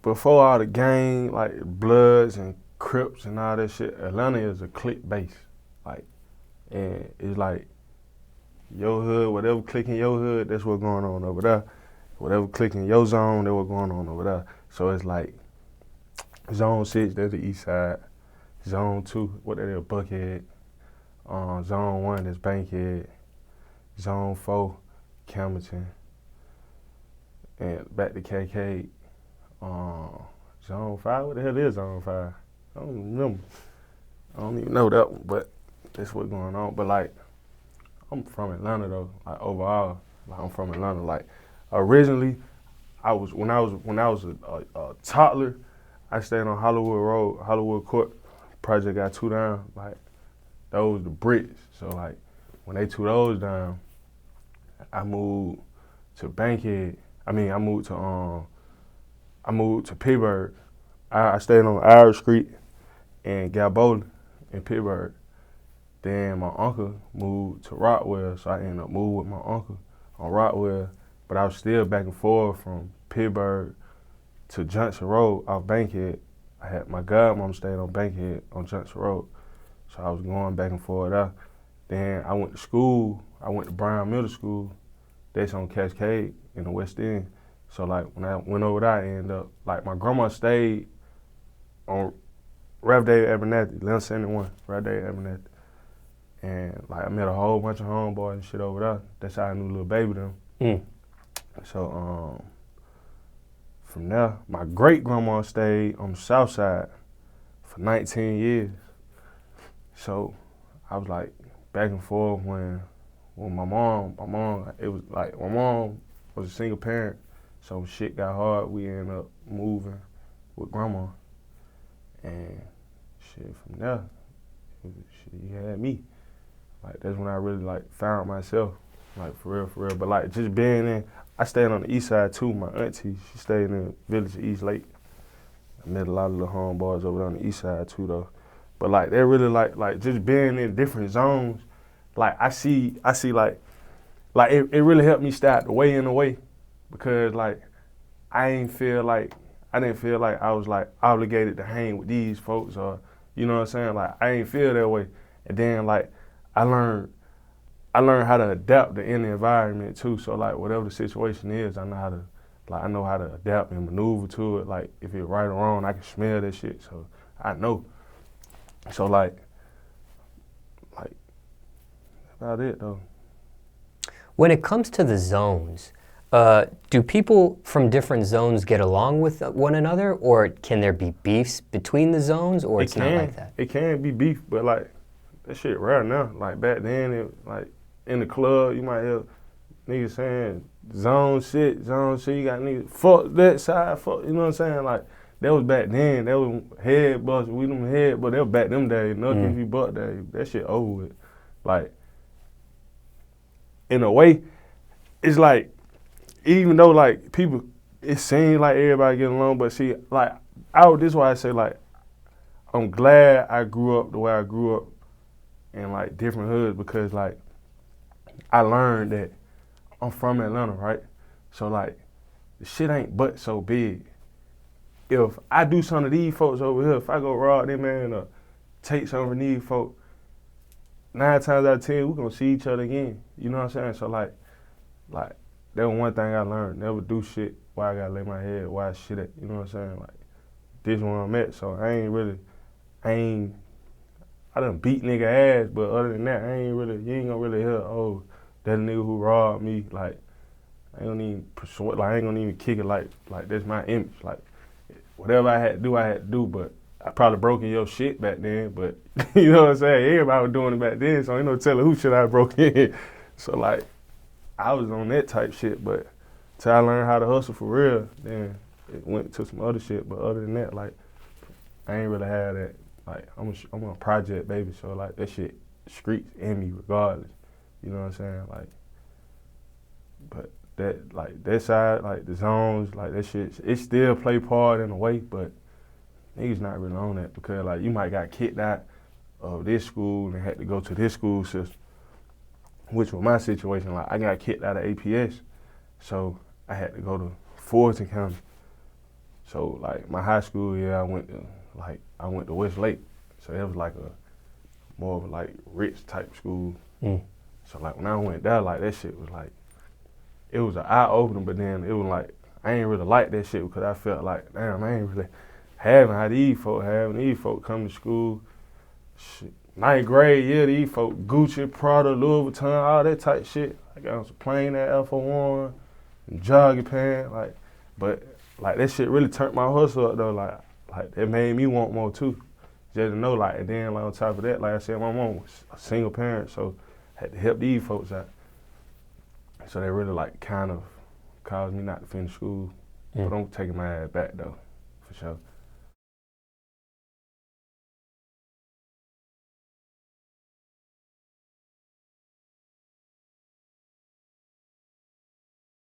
before all the gang, like Bloods and Crips and all that shit, Atlanta is a clique base. Like, and it's like your hood, whatever clique in your hood, that's what's going on over there. Whatever clique in your zone, that's what's going on over there. So it's like Zone 6, that's the east side. Zone 2, what that is, Buckhead. Zone 1, that's Bankhead. Zone 4, Camerton. And back to KK. Zone 5, what the hell is Zone 5? I don't remember. I don't even know that one, but that's what's going on. But like, I'm from Atlanta though. Like overall, like I'm from Atlanta. Like originally, when I was a toddler, I stayed on Hollywood Road, Hollywood Court. Project got 2 down. Like those the bricks. So like when they 2 those down, I moved to Bankhead. I moved to Pittsburgh. I stayed on Irish Street and Galbola in Pittsburgh. Then my uncle moved to Rockwell, so I ended up moving with my uncle on Rockwell. But I was still back and forth from Pittsburgh to Junction Road off Bankhead. I had my godmom stayed on Bankhead on Junction Road, so I was going back and forth there. Then I went to school. I went to Brown Middle School. That's on Cascade in the West End. So like when I went over there, I ended up, like my grandma stayed on Rev David Abernathy, 1171, Rev David Abernathy. And like I met a whole bunch of homeboys and shit over there. That's how I knew Lil Baby them. So from there, my great grandma stayed on the south side for 19 years. So I was like back and forth when my mom, it was like my mom was a single parent. So when shit got hard, we ended up moving with grandma. And shit, from there, she had me. Like that's when I really like found myself, like for real. But like just being in, I stayed on the east side too. My auntie, she stayed in the village of East Lake. I met a lot of the homeboys over there on the east side too though. But like they're really like just being in different zones, like I see like it really helped me stay out the way in a way. Because like I didn't feel like I was like obligated to hang with these folks or you know what I'm saying? Like I didn't feel that way. And then like I learned how to adapt to any environment too. So like whatever the situation is, I know how to adapt and maneuver to it. Like if it's right or wrong, I can smell that shit. So I know. So like that's about it though. When it comes to the zones, do people from different zones get along with one another, or can there be beefs between the zones, or it's not like that? It can be beef, but like that shit rare now. Like back then, like in the club, you might hear niggas saying zone shit, you got niggas, fuck that side, fuck, you know what I'm saying? Like that was back then, that was head bust, we them head, but that was back them days, nothing if you butt that shit over with. Like, in a way, it's like, even though like people, it seems like everybody getting along, but see, like, this is why I say like, I'm glad I grew up the way I grew up in like different hoods because like, I learned that I'm from Atlanta, right? So like, the shit ain't but so big. If I do some of these folks over here, if I go rob them man or take some of these folks, 9 times out of 10, we're gonna see each other again. You know what I'm saying? So like that was one thing I learned. Never do shit where I gotta lay my head, where I shit at. You know what I'm saying? Like, this one I'm at, so I done beat nigga ass, but other than that, you ain't gonna really hear, oh, that nigga who robbed me. Like, I ain't gonna even persuade, like, I ain't gonna even kick it like that's my image. Like, whatever I had to do, but I probably broke in your shit back then, but you know what I'm saying? Everybody was doing it back then, so ain't no telling who shit I broke in. So like, I was on that type shit, but till I learned how to hustle for real, then it went to some other shit. But other than that, like, I ain't really had that. Like, I'm a project baby, so like that shit streets in me regardless. You know what I'm saying? Like, but that, like, that side, like the zones, like that shit, it still play part in a way, but niggas not really on that because like you might got kicked out of this school and had to go to this school system, which was my situation. Like, I got kicked out of APS, so I had to go to Fulton County. So like my high school year, I went to Westlake. So it was like a more of a like rich type school. So like when I went there, like that shit was like, it was an eye opener, but then it was like, I ain't really like that shit because I felt like, damn, I ain't really having how these folk come to school. Shit. 9th grade, yeah, these folk, Gucci, Prada, Louis Vuitton, all that type shit. I got on some plain ass Alpha One, and jogging pants, like, but like that shit really turned my hustle up though, like it made me want more too. Just to know, like, and then like on top of that, like I said, my mom was a single parent, so I had to help these folks out. So they really like kind of caused me not to finish school. But I'm taking my ass back though, for sure.